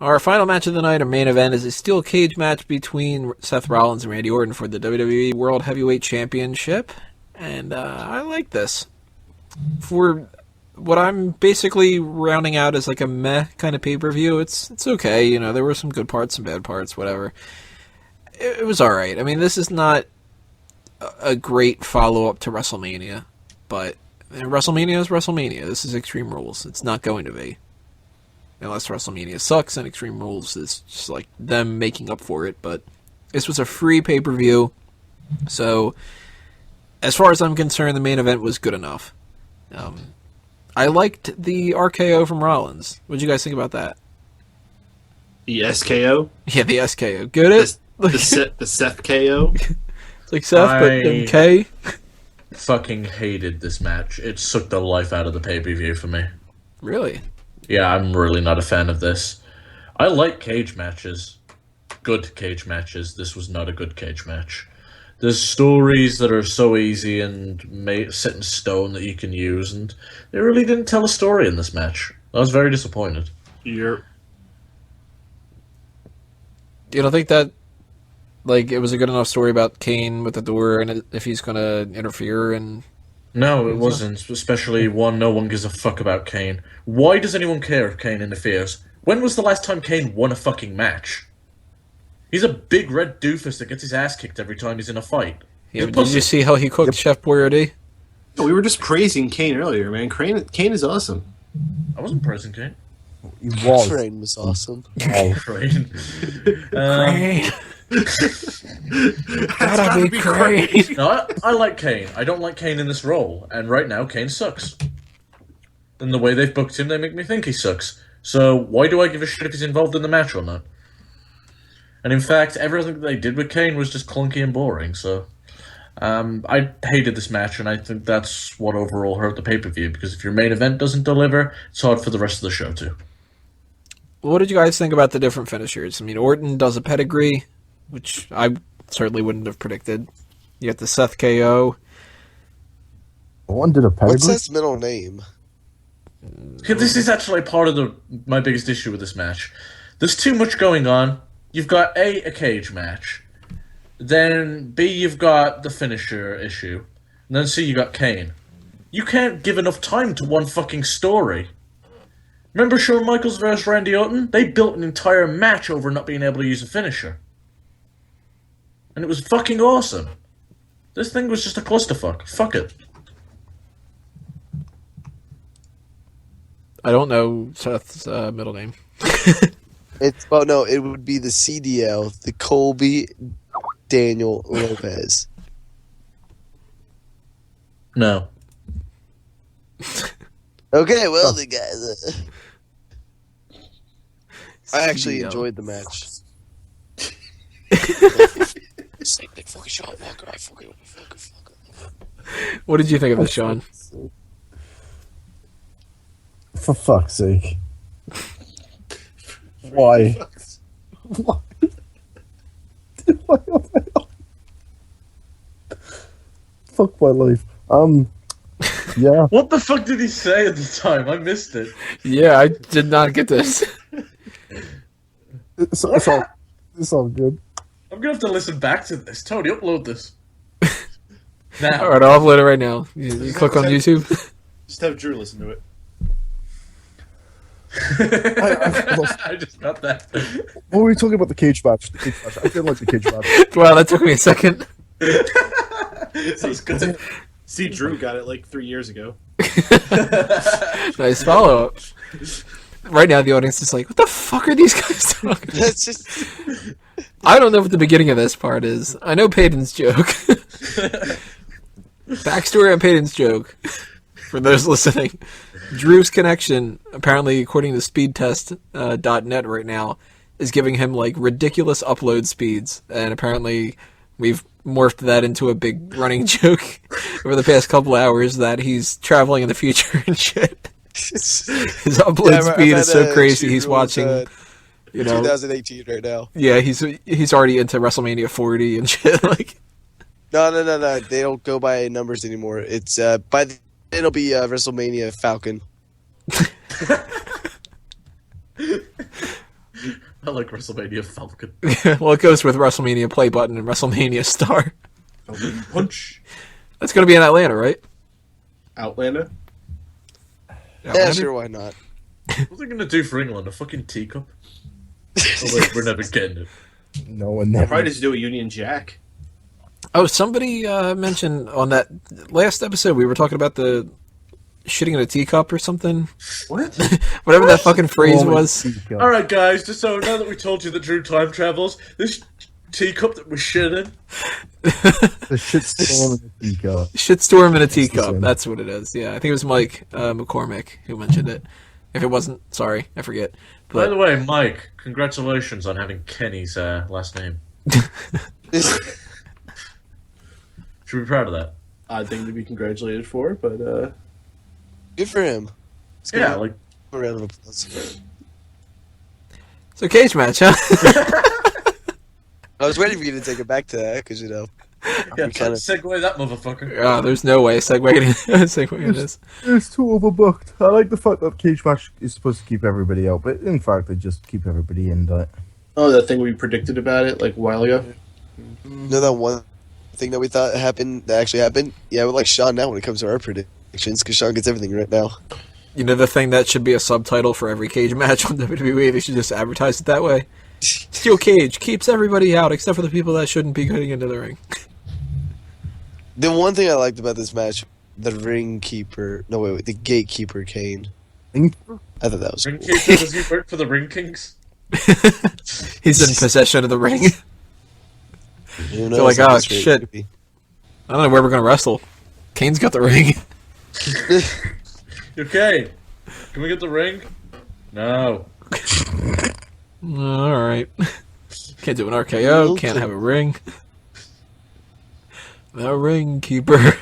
Our final match of the night, our main event, is a steel cage match between Seth Rollins and Randy Orton for the WWE World Heavyweight Championship. And I like this. For what I'm basically rounding out as like a meh kind of pay-per-view, it's okay. You know, there were some good parts, some bad parts, whatever. It was alright. I mean, this is not a great follow-up to WrestleMania, but WrestleMania is WrestleMania. This is Extreme Rules. It's not going to be. Unless WrestleMania sucks and Extreme Rules is just like them making up for it. But this was a free pay-per-view. So, as far as I'm concerned, the main event was good enough. I liked the RKO from Rollins. What did you guys think about that? The SKO? Yeah, the SKO. Good? The Seth KO? It's like Seth, but MK? Fucking hated this match. It sucked the life out of the pay-per-view for me. Really? Yeah, I'm really not a fan of this. I like cage matches. Good cage matches. This was not a good cage match. There's stories that are so easy and set in stone that you can use, and they really didn't tell a story in this match. I was very disappointed. You don't think that, like, it was a good enough story about Kane with the door and if he's going to interfere and... No, it wasn't. Especially no one gives a fuck about Kane. Why does anyone care if Kane interferes? When was the last time Kane won a fucking match? He's a big red doofus that gets his ass kicked every time he's in a fight. Yeah, did you see how he cooked Chef Boyardee? We were just praising Kane earlier, man. Kane is awesome. I wasn't praising Kane. He was. Crane was awesome. Crane. Crane. Gotta be Crane. No, I like Kane. I don't like Kane in this role, and right now Kane sucks. And the way they've booked him, they make me think he sucks. So why do I give a shit if he's involved in the match or not? And in fact, everything that they did with Kane was just clunky and boring, so... I hated this match, and I think that's what overall hurt the pay-per-view, because if your main event doesn't deliver, it's hard for the rest of the show to. What did you guys think about the different finishers? I mean, Orton does a pedigree, which I certainly wouldn't have predicted. You got the Seth KO. Orton did a pedigree? What's Seth's middle name? This is actually part of my biggest issue with this match. There's too much going on. You've got a cage match. Then B, you've got the finisher issue. And then C, you got Kane. You can't give enough time to one fucking story. Remember Shawn Michaels versus Randy Orton? They built an entire match over not being able to use a finisher. And it was fucking awesome. This thing was just a clusterfuck. Fuck it. I don't know Seth's middle name. It would be the CDL, the Colby Daniel Lopez. No. Okay, well, the guys. I actually enjoyed the match. What did you think of this, Sean? For fuck's sake. Why? Why? Fuck my life. Yeah. What the fuck did he say at the time? I missed it. Yeah, I did not get this. It's all good. I'm gonna have to listen back to this. Tony, upload this. Now. Alright, I'll upload it right now. You click on YouTube. Just have Drew listen to it. I just got that. What were we talking about? The cage match. I did like the cage match. Wow, that took me a second. Sounds good. See, Drew got it like 3 years ago. Nice follow-up. Right now, the audience is like, what the fuck are these guys talking about? That's just. I don't know what the beginning of this part is. I know Peyton's joke. Backstory on Peyton's joke. For those listening. Drew's connection, apparently according to speedtest.net right now, is giving him like ridiculous upload speeds. And apparently we've morphed that into a big running joke over the past couple hours that he's traveling in the future and shit. His upload speed is so crazy. He's watching, 2018 right now. Yeah, he's already into WrestleMania 40 and shit. Like, no. They don't go by numbers anymore. It's it'll be WrestleMania Falcon. I like WrestleMania Falcon. Well, it goes with WrestleMania play button and WrestleMania star. Punch. That's going to be in Atlanta, right? Outlander. Yeah, sure, why not? What are they going to do for England? A fucking teacup? Oh, wait, we're never getting it. No one They'll never. probably just do a Union Jack. Oh, somebody mentioned on that last episode we were talking about the shitting in a teacup or something. What? Whatever that fucking phrase was. Alright, guys, just so now that we told you that Drew time travels, this teacup that we're shitting. The shitstorm in the teacup. Shitstorm in a the teacup. same. That's what it is. Yeah, I think it was Mike McCormick who mentioned it. If it wasn't, sorry, I forget. By But the way, Mike, congratulations on having Kenny's last name. Should be proud of that. Odd thing to be congratulated for, but Good for him. Let's give Yeah, him like a round of applause. so cage match, huh? I was waiting for you to take it back to that because yeah, we kinda- segue that motherfucker. Oh, there's no way segueing this. It's too overbooked. I like the fact that cage match is supposed to keep everybody out, but in fact they just keep everybody in. That oh, that thing we predicted about it like a while ago. know that one thing that we thought happened that actually happened. Yeah, we're like Sean now when it comes to our predictions because Sean gets everything right now. You know the thing that should be a subtitle for every cage match on WWE? They should just advertise it that way. Steel cage keeps everybody out except for the people that shouldn't be getting into the ring. The one thing I liked about this match, the ring keeper. No, wait, the gatekeeper Kane. I thought that was Ring cool. Keeper, does he work for the Ring Kings? He's in possession of the ring. Who They're like, knows? oh, That's very shit. creepy. I don't know where we're gonna wrestle. Kane's got the ring. Okay. Can we get the ring? No. All right. Can't do an RKO. Can't have a ring. The ring keeper.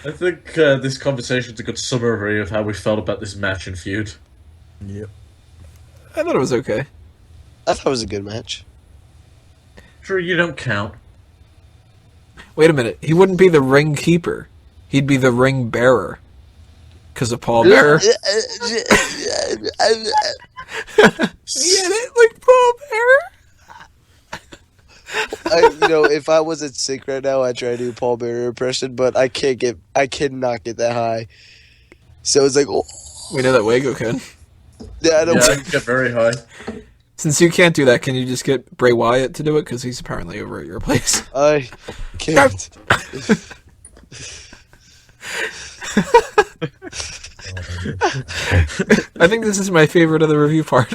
I think this conversation's a good summary of how we felt about this match and feud. Yep. I thought it was okay. I thought it was a good match. Drew, you don't count. Wait a minute. He wouldn't be the ring keeper. He'd be the ring bearer. Because of Paul Bearer. Get it? Like Paul Bearer? If I wasn't sick right now, I'd try to do Paul Bearer impression, but I cannot get that high. So it's like, oh, We know that Wago can. yeah, I don't. Yeah, I can get very high. Since you can't do that, can you just get Bray Wyatt to do it? Because he's apparently over at your place. I can't. I think this is my favorite of the review part.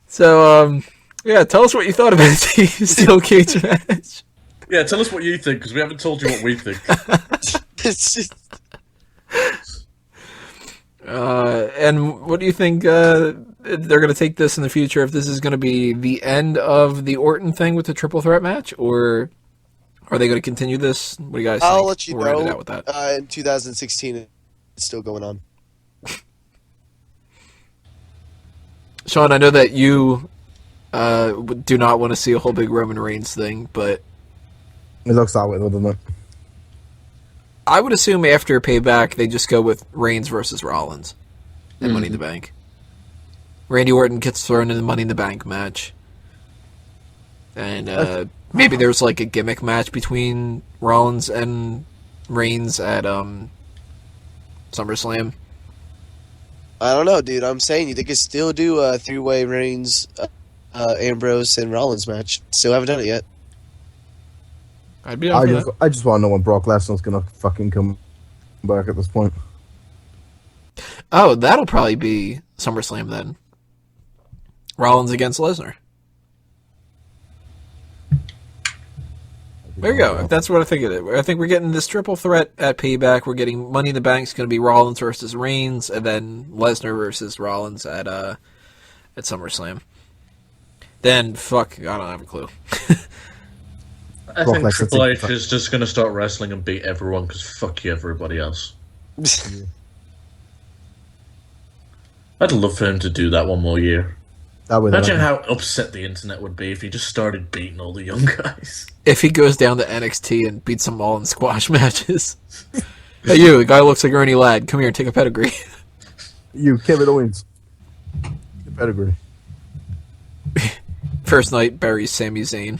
So, yeah, tell us what you thought about the steel cage match. Yeah, tell us what you think, because we haven't told you what we think. It's just, And what do you think they're going to take this in the future? If this is going to be the end of the Orton thing with the triple threat match, or are they going to continue this? What do you guys think? I'll let you We're ended know. out with that. In 2016, it's still going on. Sean, I know that you do not want to see a whole big Roman Reigns thing, but It looks that way, doesn't it? I would assume after Payback, they just go with Reigns versus Rollins and Money in the Bank. Randy Orton gets thrown in the Money in the Bank match. And maybe there's like a gimmick match between Rollins and Reigns at SummerSlam. I don't know, dude. I'm saying they could still do a three-way Reigns, Ambrose, and Rollins match. Still haven't done it yet. I'd be down for that. I just want to know when Brock Lesnar's gonna fucking come back at this point. Oh, that'll probably be SummerSlam then. Rollins against Lesnar. There you go. If that's what I think it is. I think we're getting this triple threat at Payback. We're getting Money in the Bank's going to be Rollins versus Reigns, and then Lesnar versus Rollins at SummerSlam. Then, fuck, I don't have a clue. I Brock think Lesnar Triple H takes- is just going to start wrestling and beat everyone because fuck you, everybody else. I'd love for him to do that one more year. That would Imagine how upset the internet would be if he just started beating all the young guys. If he goes down to NXT and beats them all in squash matches. Hey, you, the guy looks like Ernie Ladd. Come here and take a pedigree. you, Kevin Owens. Pedigree. First night buries Sami Zayn.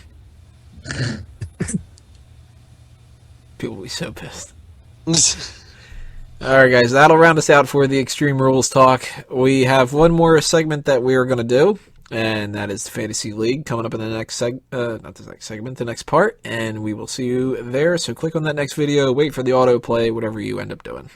People will be so pissed. Alright guys, that'll round us out for the Extreme Rules talk. We have one more segment that we are going to do, and that is the Fantasy League coming up in the next the next part, and we will see you there. So click on that next video, wait for the autoplay, whatever you end up doing.